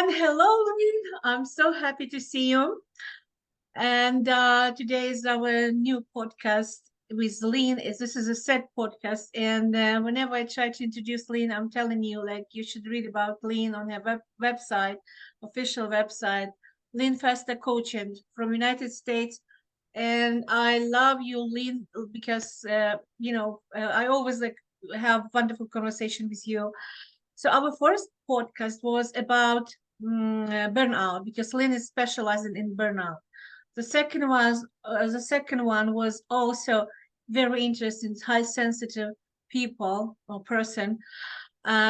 And hello, Lynn. I'm so happy to see you. And today is our new podcast with Lynn. This is a set podcast. And whenever I try to introduce Lynn, I'm telling you, like, you should read about Lynn on her website, official website, Lynn Festa Coaching from United States. And I love you, Lynn, because, I always like have wonderful conversation with you. So our first podcast was about burnout because Lynn is specializing in burnout. The second one was also very interesting, high sensitive people or person,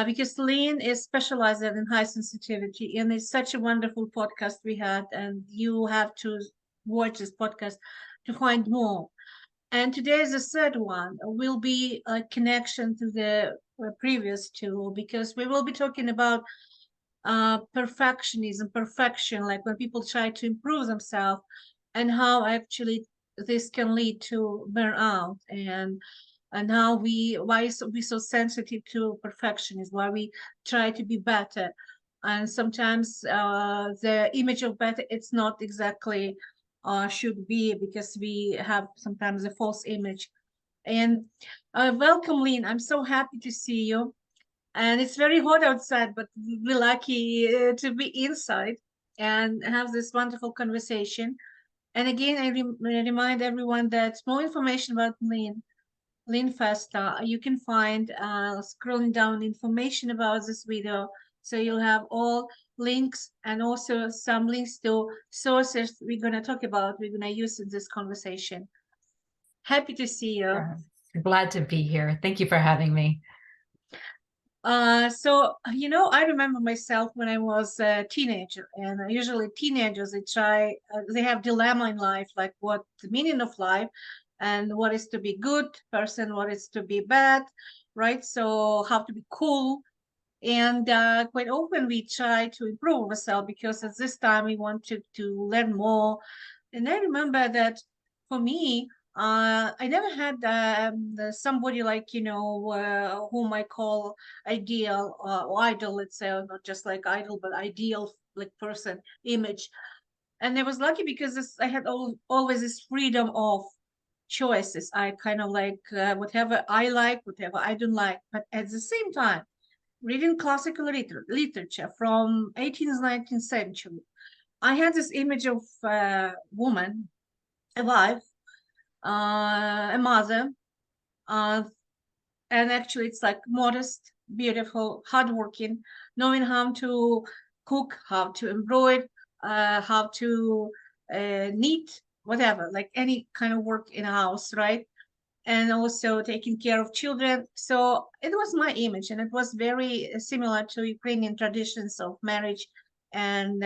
because Lynn is specializing in high sensitivity, and it's such a wonderful podcast we had, and you have to watch this podcast to find more. And today is the third one will be a connection to the previous two because we will be talking about perfectionism, perfection, like when people try to improve themselves and how actually this can lead to burnout and how why we so sensitive to perfectionism, why we try to be better. And sometimes the image of better, it's not exactly should be because we have sometimes a false image. And welcome, Lynn. I'm so happy to see you. And it's very hot outside, but we're lucky to be inside and have this wonderful conversation. And again, I remind everyone that more information about Lynn Festa, you can find scrolling down information about this video. So you'll have all links and also some links to sources we're going to talk about, we're going to use in this conversation. Happy to see you. Glad to be here. Thank you for having me. I remember myself when I was a teenager, and usually teenagers, they have dilemma in life, like what the meaning of life and what is to be good person, what is to be bad, right? So how to be cool. And quite often we try to improve ourselves because at this time we wanted to learn more. And I remember that for me, I never had somebody like, whom I call ideal or idol, let's say, not just like idol, but ideal like person image. And I was lucky because I had always this freedom of choices. I kind of like whatever I like, whatever I don't like. But at the same time, reading classical literature from 18th, 19th century, I had this image of a woman, a wife, a mother, uh, and actually it's like modest, beautiful, hardworking, knowing how to cook, how to embroider, how to knit, whatever, like any kind of work in a house, right? And also taking care of children. So it was my image, and it was very similar to Ukrainian traditions of marriage and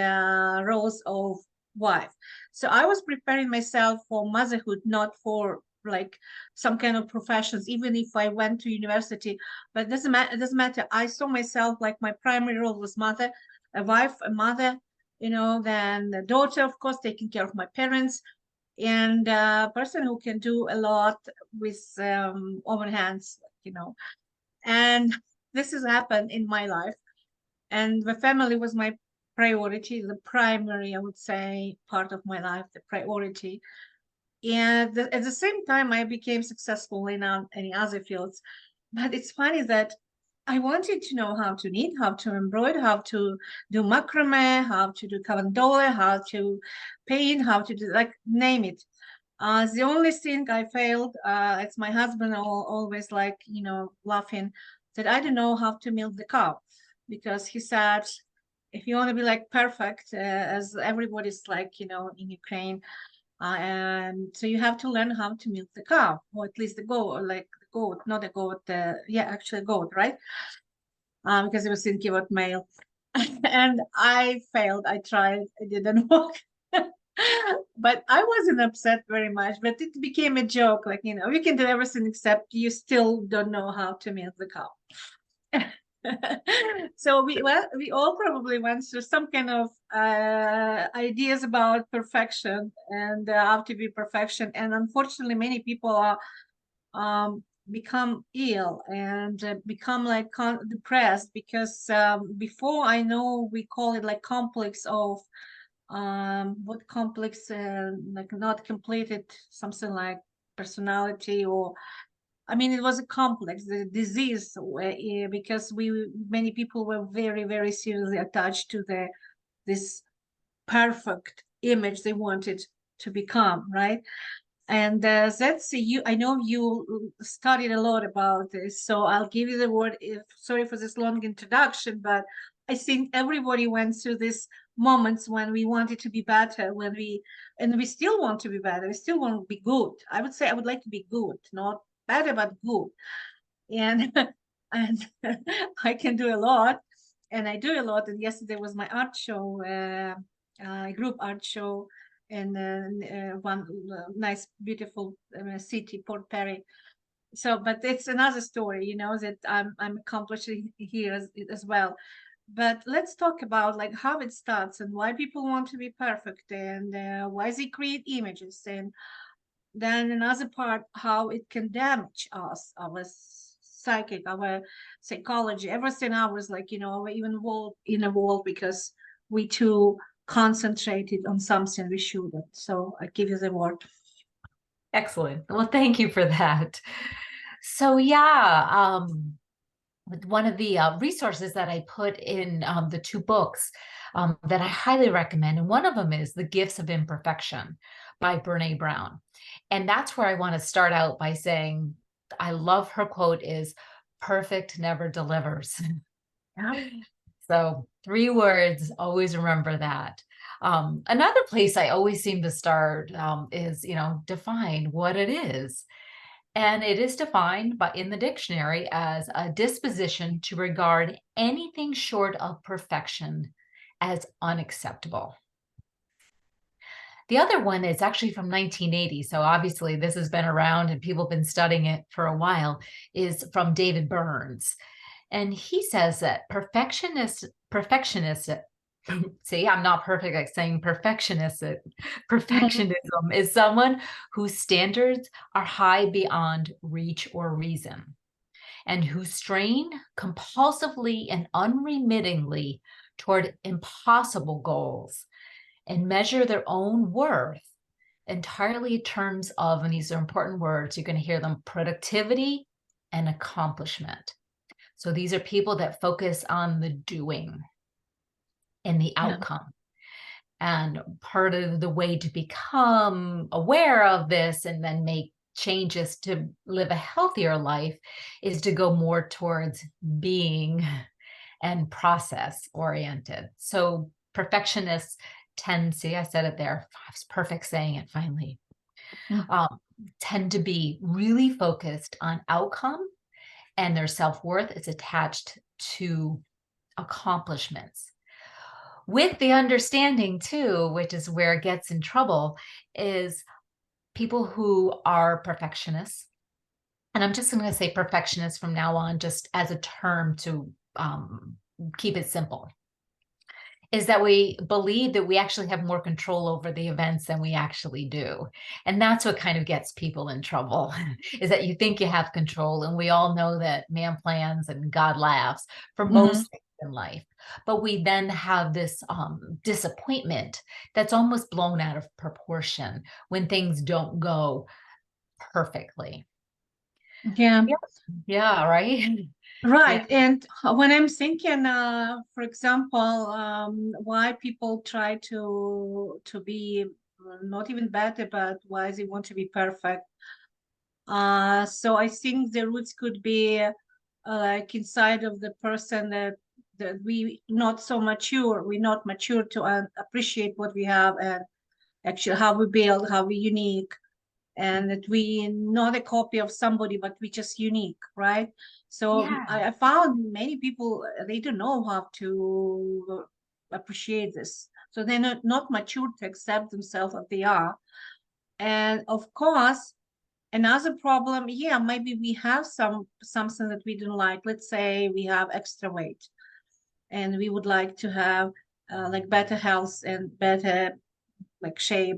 roles of wife. So I was preparing myself for motherhood, not for like some kind of professions, even if I went to university. But it doesn't matter. It doesn't matter. I saw myself like my primary role was mother, a wife, a mother. Then the daughter, of course, taking care of my parents, and a person who can do a lot with open hands, And this has happened in my life, and the family was my priority, the primary, I would say, part of my life, the priority. And at the same time, I became successful in any other fields. But it's funny that I wanted to know how to knit, how to embroider, how to do macrame, how to do cavandole, how to paint, how to do, like, name it. The only thing I failed, it's my husband always like, laughing, that I don't know how to milk the cow, because he said, if you want to be like perfect, as everybody's like, in Ukraine, and so you have to learn how to milk the cow, or at least the goat, like the goat, not a goat, actually a goat, right? Because he was thinking about male. And I failed. I tried. It didn't work. But I wasn't upset very much. But it became a joke, like, you can do everything except you still don't know how to milk the cow. So we all probably went through some kind of ideas about perfection and how to be perfection. And unfortunately, many people are become ill and become like depressed, because before, I know we call it like complex of what complex, like not completed, something like personality, or I mean, it was a complex, the disease, because many people were very, very seriously attached to this perfect image they wanted to become, right? And that's you. I know you studied a lot about this, so I'll give you the word. Sorry for this long introduction, but I think everybody went through these moments when we wanted to be better, and we still want to be better. We still want to be good. I would say I would like to be good, not better, but good. And and I can do a lot, and I do a lot. And yesterday was my art show, group art show, in one nice, beautiful city, Port Perry. So, but it's another story, that I'm accomplishing here as well. But let's talk about like how it starts and why people want to be perfect, and why they create images, and then another part, how it can damage us, our psychic, our psychology, everything ours, like, we even in a world because we too concentrated on something we shouldn't. So I give you the word. Excellent. Well, thank you for that. So yeah, one of the resources that I put in the two books that I highly recommend, and one of them is The Gifts of Imperfection by Brene Brown. And that's where I want to start out by saying, I love her quote is, perfect never delivers. So 3 words, always remember that. Another place I always seem to start is, define what it is. And it is defined in the dictionary as a disposition to regard anything short of perfection as unacceptable. The other one is actually from 1980. So obviously this has been around and people have been studying it for a while, is from David Burns. And he says that perfectionist, see, I'm not perfect at saying perfectionism is someone whose standards are high beyond reach or reason, and who strain compulsively and unremittingly toward impossible goals and measure their own worth entirely in terms of, and these are important words, you're going to hear them, productivity and accomplishment. So these are people that focus on the doing and the outcome. And part of the way to become aware of this and then make changes to live a healthier life is to go more towards being and process oriented. So perfectionists see, I said it there, I was perfect saying it finally, tend to be really focused on outcome, and their self-worth is attached to accomplishments. With the understanding too, which is where it gets in trouble, is people who are perfectionists, and I'm just going to say perfectionists from now on, just as a term to keep it simple, is that we believe that we actually have more control over the events than we actually do. And that's what kind of gets people in trouble, is that you think you have control. And we all know that man plans and God laughs for most things in life. But we then have this disappointment that's almost blown out of proportion when things don't go perfectly. Yeah. Yeah, right? Right. Yeah. And when I'm thinking, for example, why people try to be not even better, but why they want to be perfect. So I think the roots could be like inside of the person, that we not so mature. We're not mature to appreciate what we have, and actually how we build, how we're unique, and that we not a copy of somebody, but we just unique, right? So yeah. I found many people, they don't know how to appreciate this. So they're not mature to accept themselves as they are. And of course, another problem, yeah, maybe we have something that we don't like. Let's say we have extra weight and we would like to have like better health and better like shape.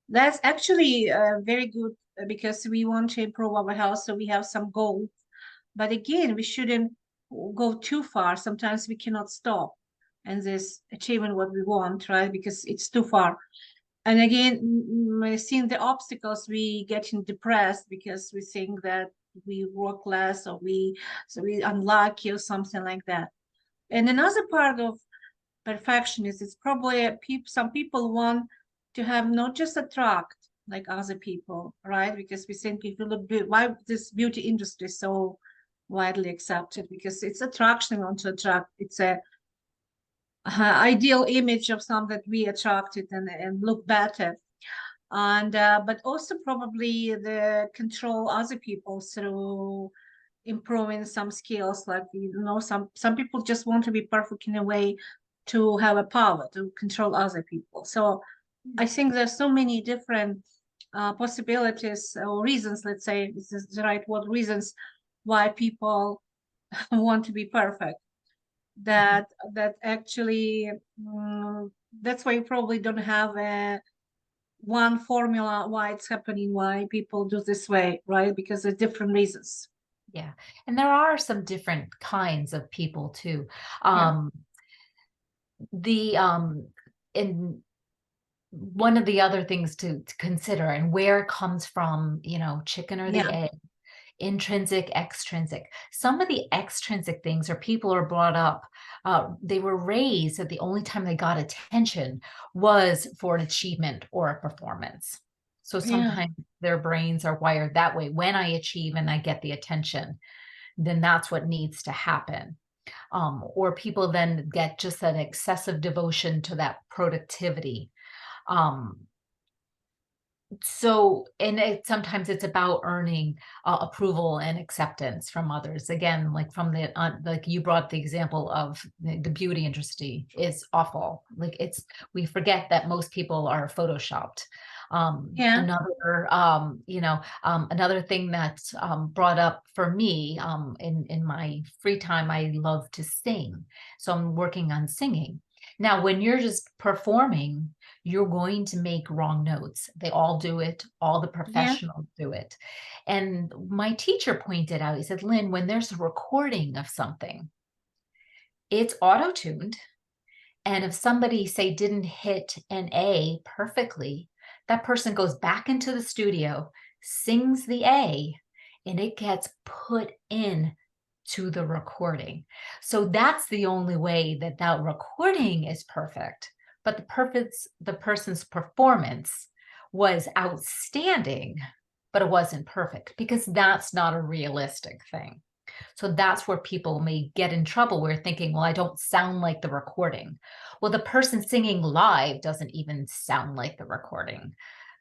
That's actually a very good because we want to improve our health, so we have some goals. But again, we shouldn't go too far. Sometimes we cannot stop and this achieving what we want, right? Because it's too far. And again, seeing the obstacles, we getting depressed because we think that we work less, or we unlucky or something like that. And another part of perfectionist is probably some people want to have not just attract like other people, right? Because we think if you look, why this beauty industry is so widely accepted, because it's attraction. We want to attract. It's a ideal image of something that we attracted and look better. And but also probably the control other people through improving some skills, like some people just want to be perfect in a way to have a power to control other people. So I think there's so many different possibilities or reasons, let's say this is the right word, reasons why people want to be perfect, that actually that's why you probably don't have a one formula why it's happening, why people do this way, right? Because there's different reasons. Yeah. And there are some different kinds of people too. Yeah. The in one of the other things to consider, and where it comes from, chicken or the Yeah. egg, intrinsic, extrinsic. Some of the extrinsic things are people are brought up, they were raised that the only time they got attention was for an achievement or a performance. So Yeah. sometimes their brains are wired that way. When I achieve and I get the attention, then that's what needs to happen. Or people then get just an excessive devotion to that productivity. Um, and sometimes it's about earning approval and acceptance from others. Again, like like you brought the example of the beauty industry is awful. Like we forget that most people are photoshopped. Yeah. Another thing that's brought up for me in my free time, I love to sing. So I'm working on singing. Now, when you're just performing, you're going to make wrong notes. They all do it. All the Yeah. professionals do it. And my teacher pointed out, he said, Lynn, when there's a recording of something, it's auto-tuned. And if somebody, say, didn't hit an A perfectly, that person goes back into the studio, sings the A, and it gets put in to the recording. So that's the only way that that recording is perfect. But the person's performance was outstanding, but it wasn't perfect, because that's not a realistic thing. So that's where people may get in trouble. We're thinking, well, I don't sound like the recording. Well, the person singing live doesn't even sound like the recording.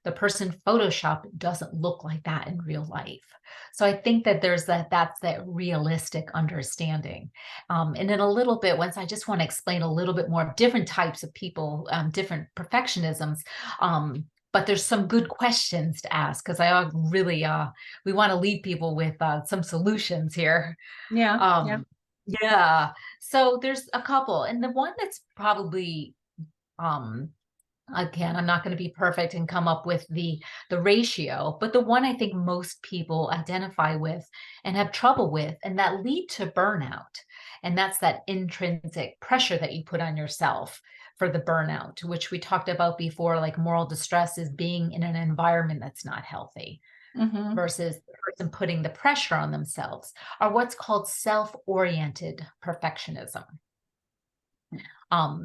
The person Photoshop doesn't look like that in real life. So I think that that's that realistic understanding. And in a little bit, once I just want to explain a little bit more of different types of people, different perfectionisms. But there's some good questions to ask, because I really, we want to leave people with some solutions here. Yeah. Yeah. Um, yeah. So there's a couple, and the one that's probably, again, I'm not going to be perfect and come up with the ratio, but the one I think most people identify with and have trouble with, and that lead to burnout. And that's that intrinsic pressure that you put on yourself for the burnout, which we talked about before, like moral distress is being in an environment that's not healthy, Mm-hmm. versus the person putting the pressure on themselves, are what's called self-oriented perfectionism.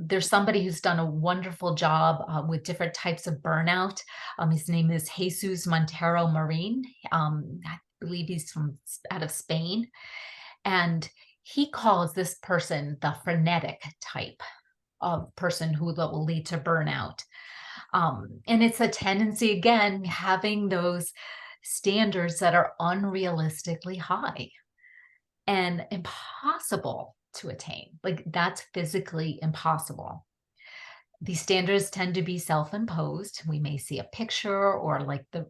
There's somebody who's done a wonderful job with different types of burnout. His name is Jesus Montero Marin. I believe he's out of Spain. And he calls this person the frenetic type of person who that will lead to burnout. And it's a tendency, again, having those standards that are unrealistically high and impossible to attain. Like, that's physically impossible. These standards tend to be self-imposed. We may see a picture, or like the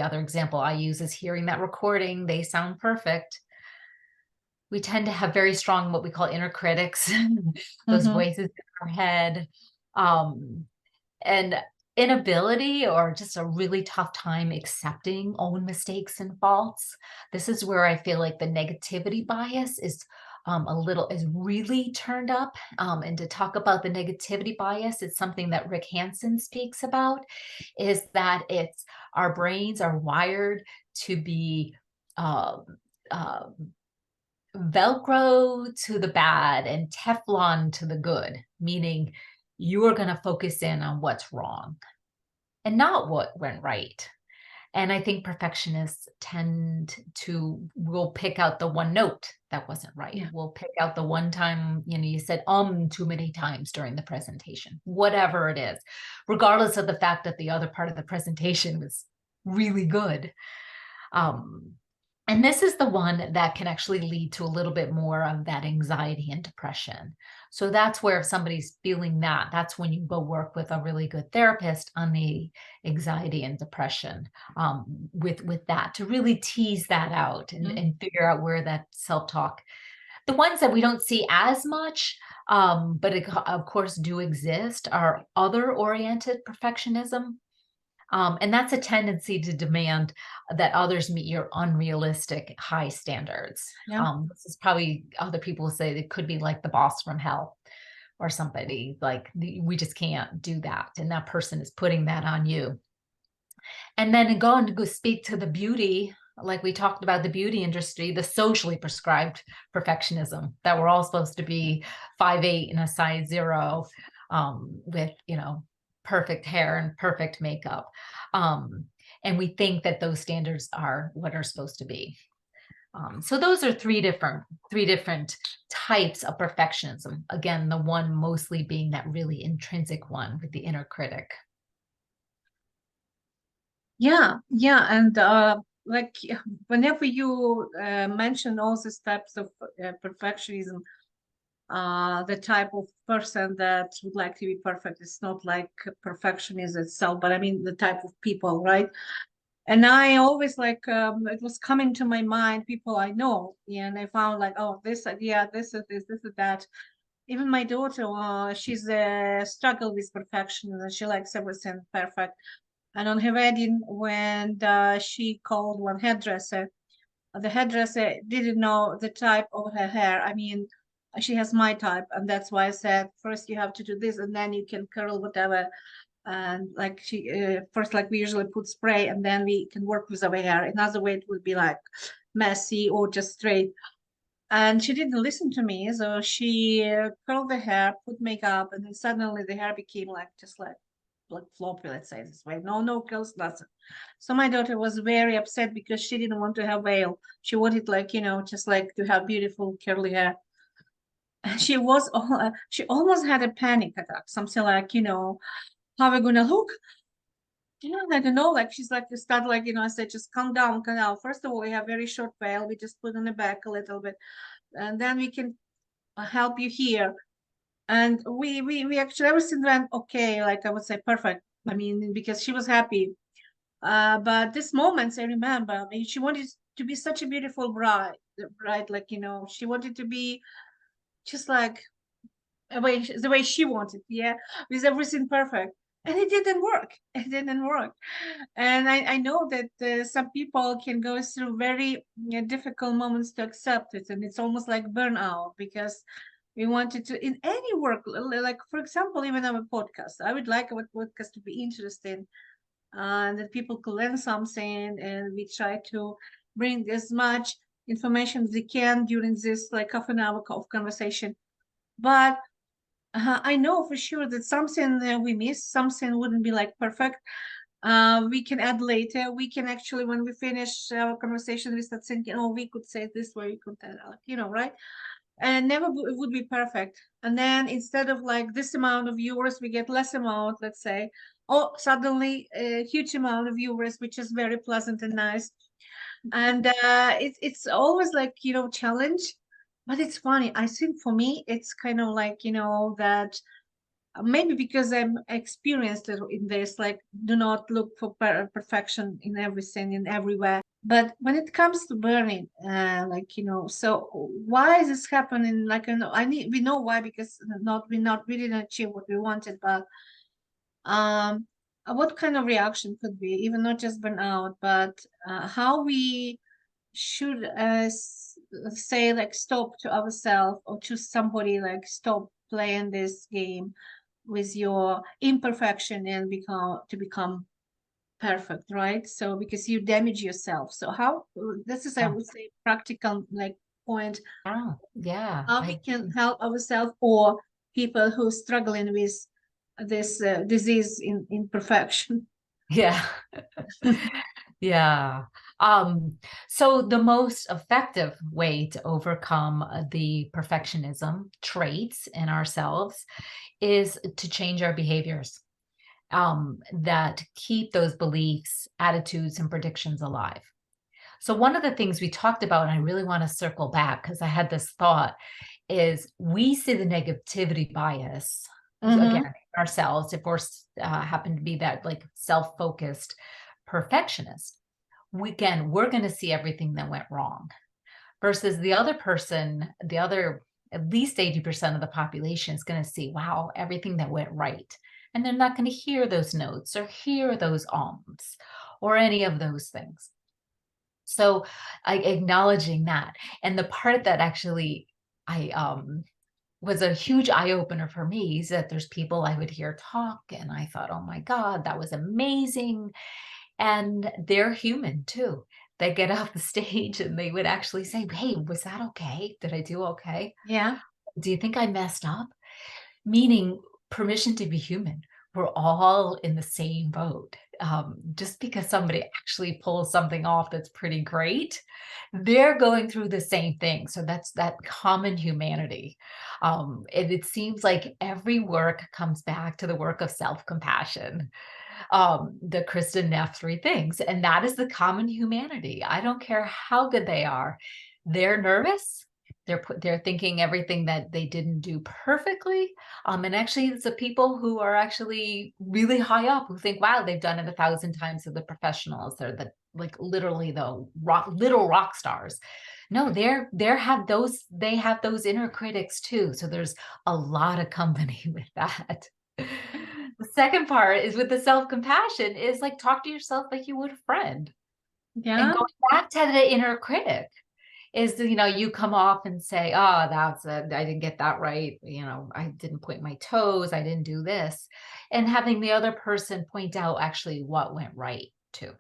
other example I use is hearing that recording. They sound perfect. We tend to have very strong, what we call inner critics, those Mm-hmm. voices in our head. And inability or just a really tough time accepting own mistakes and faults. This is where I feel like the negativity bias is is really turned up. And to talk about the negativity bias, it's something that Rick Hansen speaks about, is that it's our brains are wired to be um, uh, Velcro to the bad and Teflon to the good, meaning you are going to focus in on what's wrong and not what went right. And I think perfectionists will pick out the one note that wasn't right. Yeah. We'll pick out the one time, you said too many times during the presentation, whatever it is, regardless of the fact that the other part of the presentation was really good. And this is the one that can actually lead to a little bit more of that anxiety and depression. So that's where if somebody's feeling that, that's when you go work with a really good therapist on the anxiety and depression with that, to really tease that out and figure out where that self-talk, the ones that we don't see as much, but of course do exist, are other-oriented perfectionism. And that's a tendency to demand that others meet your unrealistic high standards. Yeah. This is probably, other people say it could be like the boss from hell or somebody, like we just can't do that. And that person is putting that on you. And then go speak to the beauty, like we talked about the beauty industry, the socially prescribed perfectionism that we're all supposed to be 5'8" and a size 0, with, perfect hair and perfect makeup. And we think that those standards are what are supposed to be. So those are three different types of perfectionism. Again, the one mostly being that really intrinsic one with the inner critic. Yeah. And like whenever you mention all these types of perfectionism, the type of person that would like to be perfect, it's not like perfection is itself, but I mean the type of people, right? And I always it was coming to my mind people I know, and I found like, oh, this idea, this is that. Even my daughter, she's struggle with perfection, and she likes everything perfect. And on her wedding, when she called one hairdresser, the hairdresser didn't know the type of her hair. I mean, she has my type, and that's why I said first you have to do this, and then you can curl whatever. And like she first, like we usually put spray, and then we can work with our hair. Another way it would be like messy or just straight. And she didn't listen to me, so she curled the hair, put makeup, and then suddenly the hair became like just like floppy, let's say this way. No curls, nothing. So my daughter was very upset because she didn't want to have veil. She wanted just like to have beautiful curly hair. She almost had a panic attack, something like, how are we gonna look? I don't know. Like she's like, start like, I said, just calm down, calm down. First of all, we have very short veil. We just put on the back a little bit, and then we can help you here. And we actually, everything went okay. Like I would say, perfect. I mean, because she was happy. But this moments I remember, I mean, she wanted to be such a beautiful bride, like, she wanted to be just like the way she wanted, yeah, with everything perfect. And it didn't work. It didn't work. And I know that some people can go through very difficult moments to accept it. And it's almost like burnout because we wanted to, in any work, like, for example, even our podcast, I would like our podcast to be interesting, and that people could learn something. And we try to bring as much information as we can during this like half an hour of conversation. But I know for sure that something we miss, something wouldn't be like perfect. We can add later. We can actually, when we finish our conversation, we start thinking, oh, we could say this way, we could, right? And never it would be perfect. And then instead of like this amount of viewers, we get less amount, let's say, or suddenly a huge amount of viewers, which is very pleasant and nice. And it's always like, challenge. But it's funny. I think for me, it's kind of like, that maybe because I'm experienced in this, like, do not look for perfection in everything, in everywhere. But when it comes to burning, like, so why is this happening? Like, we know why, because we didn't achieve what we wanted, but what kind of reaction could be, even not just burnout, but how we should say like stop to ourselves or to somebody, like stop playing this game with your imperfection and become perfect, right? So because you damage yourself. So how this is, I Yeah. would say, practical like point, Oh, yeah. how we can help ourselves or people who are struggling with this disease in imperfection. Yeah. Yeah. So the most effective way to overcome the perfectionism traits in ourselves is to change our behaviors that keep those beliefs, attitudes, and predictions alive. So one of the things we talked about, and I really want to circle back because I had this thought, is we see the negativity bias again Mm-hmm. ourselves if we're happen to be that like self-focused perfectionist. We're going to see everything that went wrong versus the other person, the other at least 80% of the population is going to see, wow, everything that went right. And they're not going to hear those notes or hear those ums or any of those things. So acknowledging that. And the part that actually I was a huge eye opener for me is that there's people I would hear talk and I thought, oh my God, that was amazing. And they're human too. They get off the stage and they would actually say, hey, was that okay? Did I do okay? Yeah. Do you think I messed up? Meaning permission to be human. We're all in the same boat. Just because somebody actually pulls something off that's pretty great, they're going through the same thing. So that's that common humanity. And it seems like every work comes back to the work of self-compassion, the Kristen Neff three things. And that is the common humanity. I don't care how good they are. They're nervous. They're thinking everything that they didn't do perfectly. And actually, it's the people who are actually really high up who think, wow, they've done it 1,000 times. So the professionals, they're the like literally the little rock stars. No, they have those inner critics too. So there's a lot of company with that. The second part is with the self-compassion is like talk to yourself like you would a friend. And Yeah. going back to the inner critic is, you come off and say, oh, I didn't get that right. I didn't point my toes. I didn't do this. And having the other person point out actually what went right too.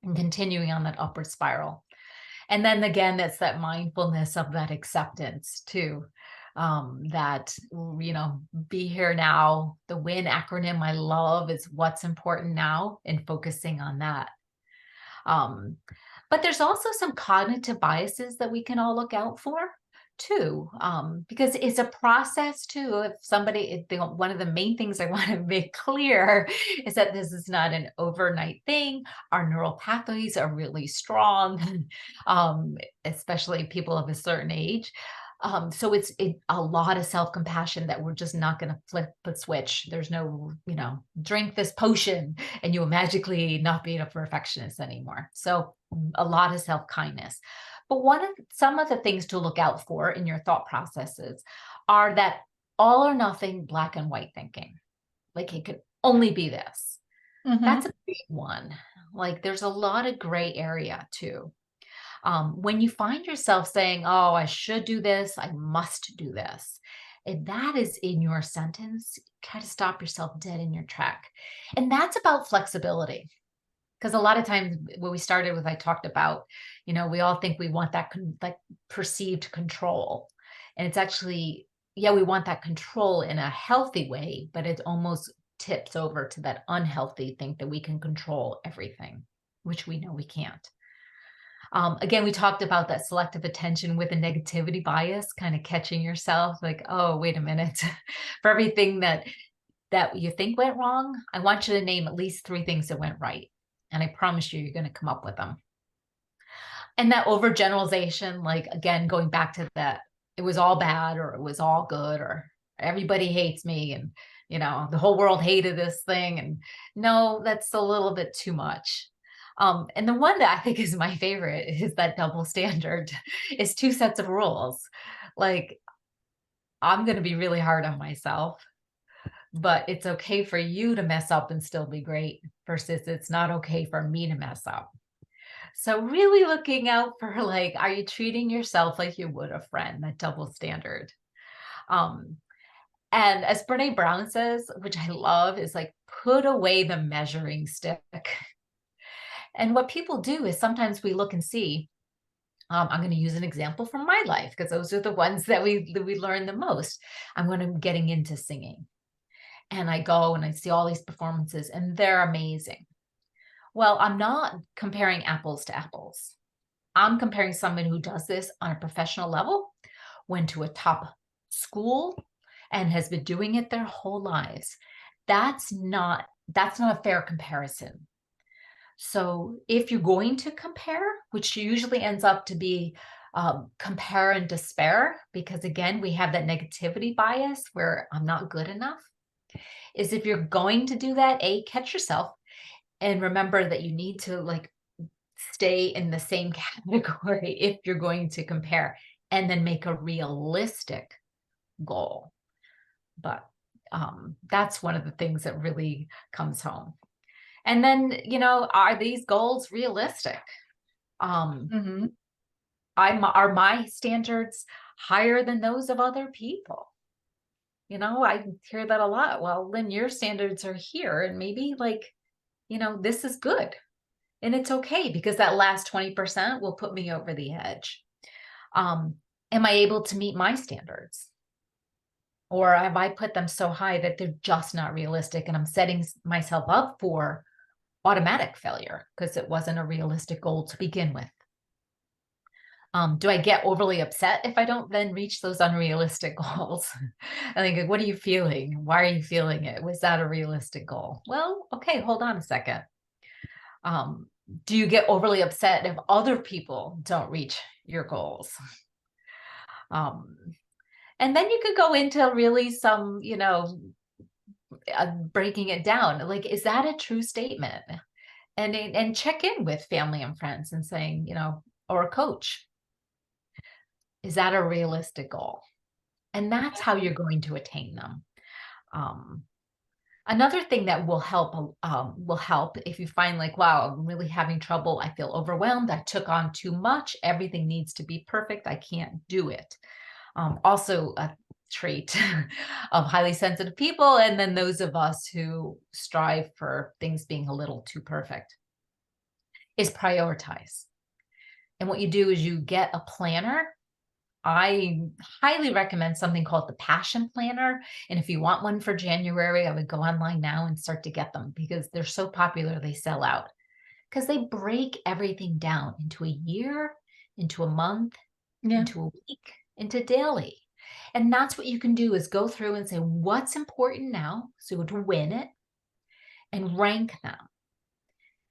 And continuing on that upward spiral. And then again, that's that mindfulness of that acceptance too. That, be here now. The WIN acronym I love is what's important now and focusing on that. But there's also some cognitive biases that we can all look out for too, because it's a process too. One of the main things I want to make clear is that this is not an overnight thing. Our neural pathways are really strong, especially people of a certain age. So it's a lot of self-compassion that we're just not going to flip the switch. There's no, drink this potion and you will magically not be a perfectionist anymore. So a lot of self-kindness. But some of the things to look out for in your thought processes are that all or nothing black and white thinking. Like it could only be this. Mm-hmm. That's a big one. Like there's a lot of gray area too. When you find yourself saying, oh, I should do this, I must do this, if that is in your sentence, try to stop yourself dead in your track. And that's about flexibility. Because a lot of times when we started with, I talked about, we all think we want that like perceived control. And it's actually, yeah, we want that control in a healthy way, but it almost tips over to that unhealthy think that we can control everything, which we know we can't. Again, we talked about that selective attention with a negativity bias, kind of catching yourself like, oh, wait a minute. For everything that you think went wrong, I want you to name at least 3 things that went right. And I promise you're going to come up with them. And that overgeneralization, like, again, going back to that, it was all bad or it was all good or everybody hates me and, the whole world hated this thing. And no, that's a little bit too much. And the one that I think is my favorite is that double standard is 2 sets of rules. Like, I'm going to be really hard on myself, but it's okay for you to mess up and still be great versus it's not okay for me to mess up. So really looking out for like, are you treating yourself like you would a friend, that double standard? Um, and as Brene Brown says, which I love, is like, put away the measuring stick. And what people do is sometimes we look and see, I'm going to use an example from my life because those are the ones that we learn the most. Getting into singing, and I go and I see all these performances and they're amazing. Well, I'm not comparing apples to apples. I'm comparing someone who does this on a professional level, went to a top school and has been doing it their whole lives. That's not a fair comparison. So if you're going to compare, which usually ends up to be compare and despair, because again, we have that negativity bias where I'm not good enough, is if you're going to do that, catch yourself and remember that you need to like stay in the same category if you're going to compare, and then make a realistic goal. But that's one of the things that really comes home. And then, are these goals realistic? Mm-hmm. Are my standards higher than those of other people? I hear that a lot. Well, Lynn, your standards are here, and maybe this is good. And it's okay because that last 20% will put me over the edge. Am I able to meet my standards? Or have I put them so high that they're just not realistic and I'm setting myself up for automatic failure because it wasn't a realistic goal to begin with? Do I get overly upset if I don't then reach those unrealistic goals? I think, what are you feeling? Why are you feeling it? Was that a realistic goal? Well, okay, hold on a second. Do you get overly upset if other people don't reach your goals? And then you could go into really some, breaking it down. Like, is that a true statement? And check in with family and friends and saying, or a coach, is that a realistic goal? And that's how you're going to attain them. Another thing that will help if you find like, wow, I'm really having trouble. I feel overwhelmed. I took on too much. Everything needs to be perfect. I can't do it. Also a trait of highly sensitive people. And then those of us who strive for things being a little too perfect is prioritize. And what you do is you get a planner. I highly recommend something called the Passion Planner. And if you want one for January, I would go online now and start to get them because they're so popular, they sell out. Because they break everything down into a year, into a month, into a week, into daily. And that's what you can do is go through and say, what's important now? So to win it and rank them.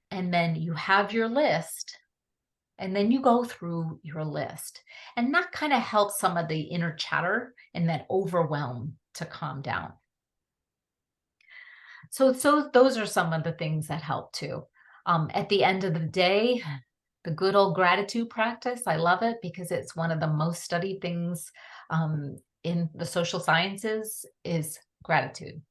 And then you have your list. And then you go through your list, and that kind of helps some of the inner chatter and that overwhelm to calm down. So those are some of the things that help too. At the end of the day, the good old gratitude practice, I love it because it's one of the most studied things in the social sciences is gratitude.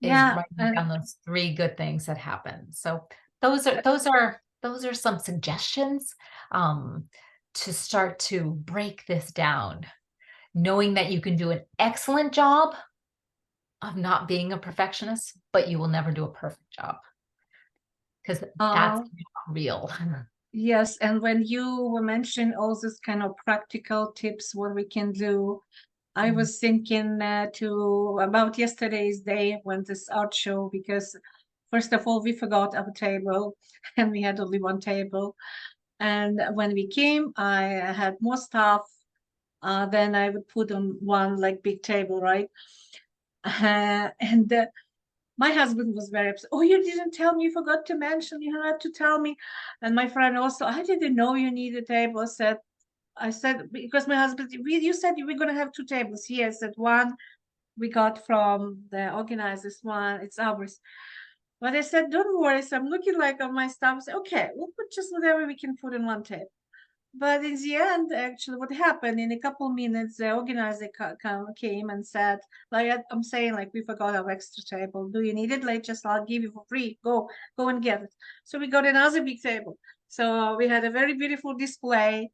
Is writing down those 3 good things that happen. So those are some suggestions to start to break this down, knowing that you can do an excellent job of not being a perfectionist, but you will never do a perfect job because that's not real. Yes, and when you were mentioning all this kind of practical tips, what we can do, I was thinking about yesterday's day when this art show, because first of all, we forgot our table and we had only one table. And when we came, I had more stuff than I would put on one like big table, right? And my husband was very upset. Oh, you didn't tell me, you forgot to mention, you had to tell me. And my friend also, I didn't know you need a table. I said, because my husband, you said you were going to have 2 tables. He said one we got from the organizers, one, it's ours. But I said, don't worry. So I'm looking like on my stuff. I said, okay, we'll put just whatever we can put in one table. But in the end, actually, what happened in a couple minutes, the organizer came and said, like I'm saying, like we forgot our extra table. Do you need it? Like just I'll give you for free. Go and get it. So we got another big table. So we had a very beautiful display,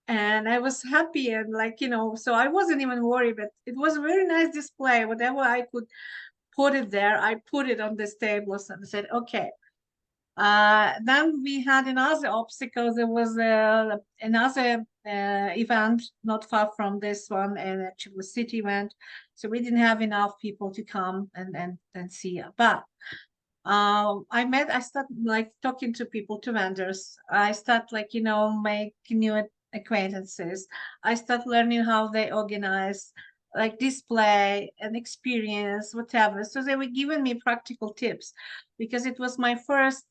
and I was happy and like so I wasn't even worried. But it was a very nice display. Whatever I could put it there, I put it on this table and said, okay. Then we had another obstacle. There was another event not far from this one, and actually a city event. So we didn't have enough people to come and see it. But I started like talking to people, to vendors. I start like, making new acquaintances. I start learning how they organize, like display and experience, whatever. So they were giving me practical tips because it was my first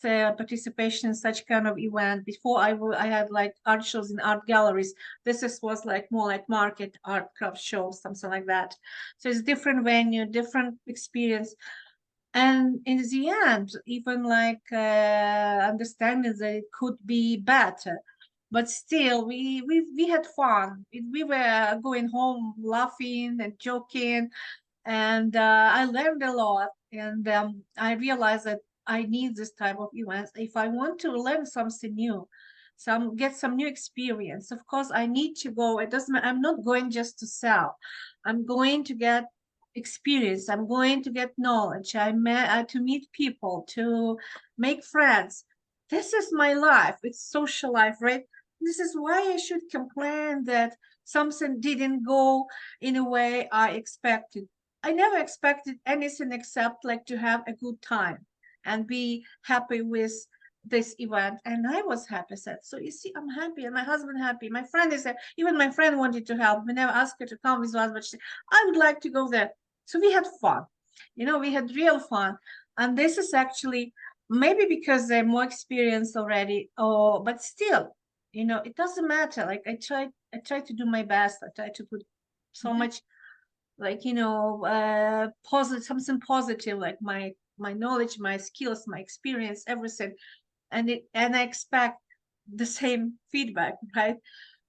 participation in such kind of event. Before I had like art shows in art galleries. Was like more like market art craft shows, something like that. So it's different venue, different experience. And in the end, even like understanding that it could be better, but still we had fun. We were going home laughing and joking, and I learned a lot. And I realized that I need this type of events if I want to learn something new, get some new experience. Of course, I need to go. I'm not going just to sell. I'm going to get experience. I'm going to get knowledge. To meet people, to make friends. This is my life. It's social life, right? This is why I should complain that something didn't go in a way I expected. I never expected anything except like to have a good time and be happy with this event. And I was happy. Said, so you see, I'm happy, and my husband happy. My friend is there. Even my friend wanted to help. We never asked her to come with us, but she said, I would like to go there. So we had fun. We had real fun. And this is actually maybe because they're more experienced already, but still, it doesn't matter. Like I try to do my best. I try to put so much like positive, something positive, like my knowledge, my skills, my experience, everything. And I expect the same feedback, right?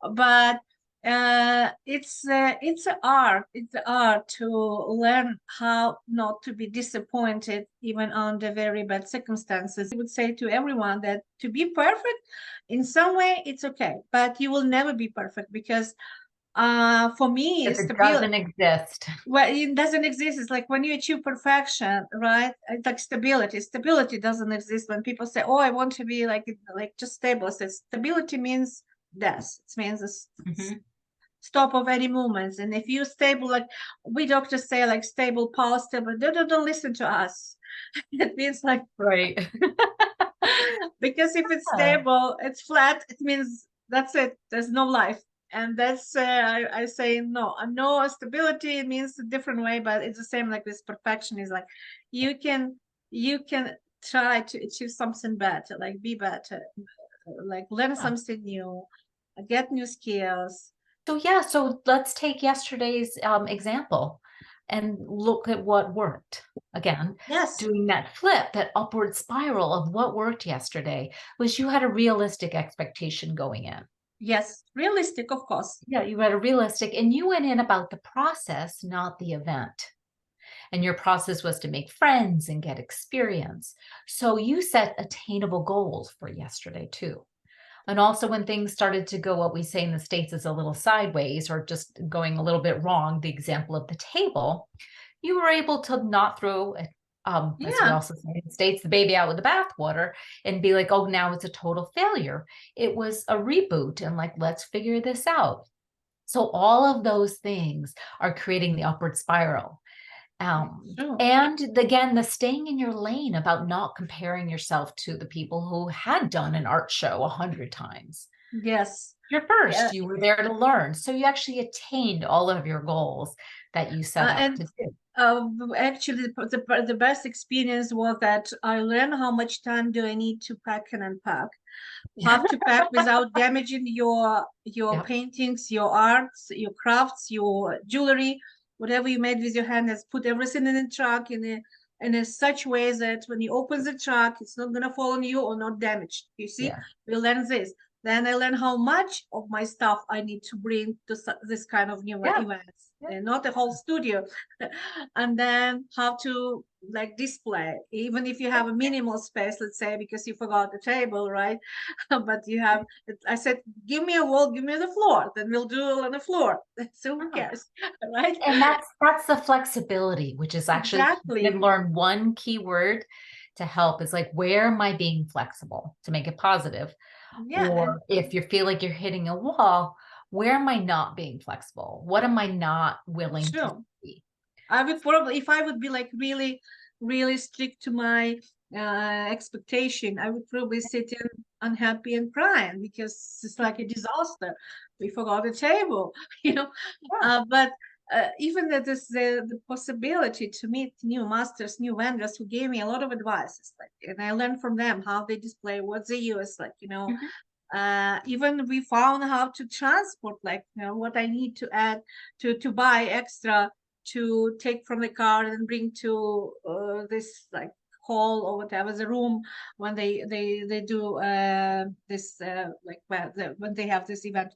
But it's an art. It's an art to learn how not to be disappointed even under very bad circumstances. I would say to everyone that to be perfect in some way it's okay, but you will never be perfect because for me If it stability. doesn't exist. Well, it doesn't exist. It's like when you achieve perfection, right? It's like stability. Stability doesn't exist. When people say, "Oh, I want to be like just stable," so stability means death. It means a stop of any movements. And if you're stable, like we doctors say, like stable pulse, but don't listen to us. It means like Right. because if it's stable, it's flat. It means that's it. There's no life. And that's I say no stability. It means a different way, but it's the same like this perfection is like you can try to achieve something better, like be better, like learn something new, get new skills. So let's take yesterday's example and look at what worked. Again, Yes. doing that flip, that upward spiral of what worked yesterday was you had a realistic expectation going in. Yes, realistic, of course. Yeah, you had a realistic, and you went in about the process, not the event. And your process was to make friends and get experience. So you set attainable goals for yesterday too. And also when things started to go, what we say in the States is a little sideways or just going a little bit wrong, the example of the table, you were able to not throw, as we also say in the States, the baby out with the bathwater and be like, oh, now it's a total failure. It was a reboot and like, let's figure this out. So all of those things are creating the upward spiral. And again, the staying in your lane about not comparing yourself to the people who had done an art show 100 times. Yes. You're first, you were there to learn. So you actually attained all of your goals that you set out to do. Actually, the best experience was that I learned how much time do I need to pack and unpack. How to pack without damaging your paintings, your arts, your crafts, your jewelry, whatever you made with your hand. Put everything in the truck, in in a such way that when you open the truck, it's not going to fall on you or not damaged. You see, Yeah. we learn this. Then I learn how much of my stuff I need to bring to this kind of new Yeah. events, Yeah. and not a whole studio. And then how to like display, even if you have a minimal space, let's say, because you forgot the table, right? But you have, I said, give me a wall, give me the floor, then we'll do it on the floor. So who cares, right? And that's the flexibility, which is actually, Exactly. I've learned one key word to help is like, where am I being flexible to make it positive? Yeah. Or if you feel like you're hitting a wall, where am I not being flexible? What am I not willing to Sure. see? I would probably, if I would be like really, really strict to my expectation, I would probably sit in unhappy and crying because it's like a disaster. We forgot the table, you know. Yeah. But even that is the possibility to meet new masters, new vendors who gave me a lot of advice. Like, and I learned from them how they display, what they use, like, you know. Mhm. Even we found how to transport, like, you know, what I need to add to buy extra to take from the car and bring to this like hall or whatever, the room, when they do this like when they have this event.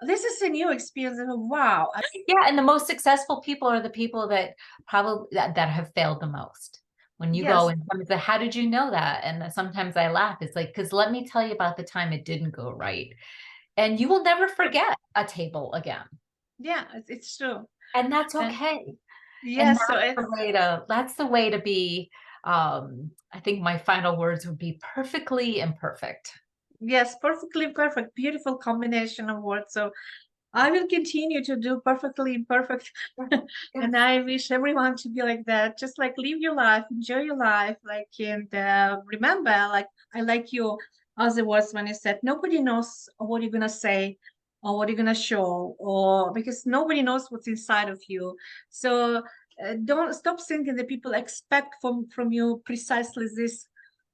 This is a new experience, and wow. Yeah, and the most successful people are the people that probably that have failed the most. When you go Yes. and somebody says, how did you know that? And sometimes I laugh. It's like, because let me tell you about the time it didn't go right. And you will never forget a table again. Yeah, it's true. And that's And okay. And yes, so it's that's the way to be. I think my final words would be perfectly imperfect. yes, perfectly perfect, beautiful combination of words. So I will continue to do perfectly imperfect. Yeah. And I wish everyone to be like that. Just like live your life, enjoy your life, like, and remember, like, I like your other words when you said nobody knows what you're gonna say or what you're gonna show, or because nobody knows what's inside of you. So don't stop thinking that people expect from you precisely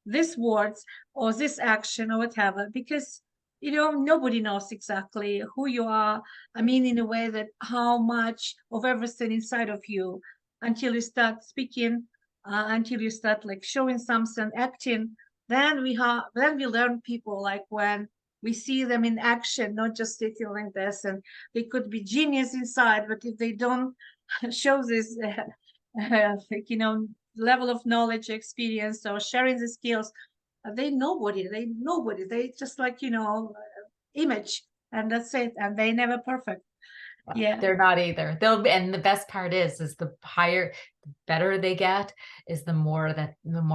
this words or this action or whatever, because you know, nobody knows exactly who you are. I mean, in a way that how much of everything inside of you until you start speaking, until you start like showing something, acting. Then we learn people, like when we see them in action, not just sitting like this. And they could be genius inside, but if they don't show this, like, you know, level of knowledge, experience, or sharing the skills, they just like, you know, image, and that's it, and they never perfect. Yeah. They're not either. And the best part is the higher, the better they get, is the more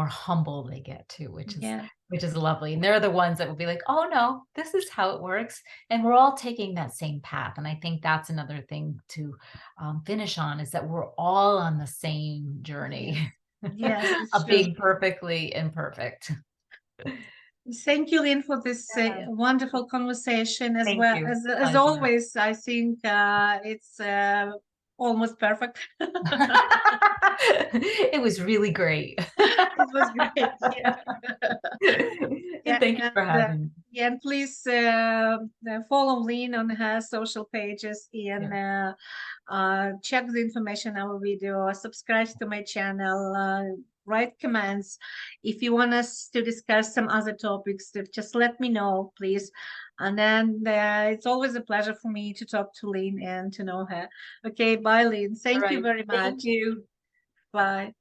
humble they get too, Yeah. which is lovely. And they're the ones that will be like, oh no, this is how it works. And we're all taking that same path. And I think that's another thing to finish on, is that we're all on the same journey Yes, it's of true. being perfectly imperfect. Thank you, Lynn, for this Yeah. wonderful conversation. As Thank well you. as Pleasure. always, I think it's almost perfect. It was really great. It was great. Yeah. And Yeah, thank you for having me. yeah, and please follow Lynn on her social pages, and check the information on our video, subscribe to my channel, write comments. If you want us to discuss some other topics, just let me know, please. And then it's always a pleasure for me to talk to Lynn and to know her. Okay, bye, Lynn. All Thank you right. very Thank much. you. Bye.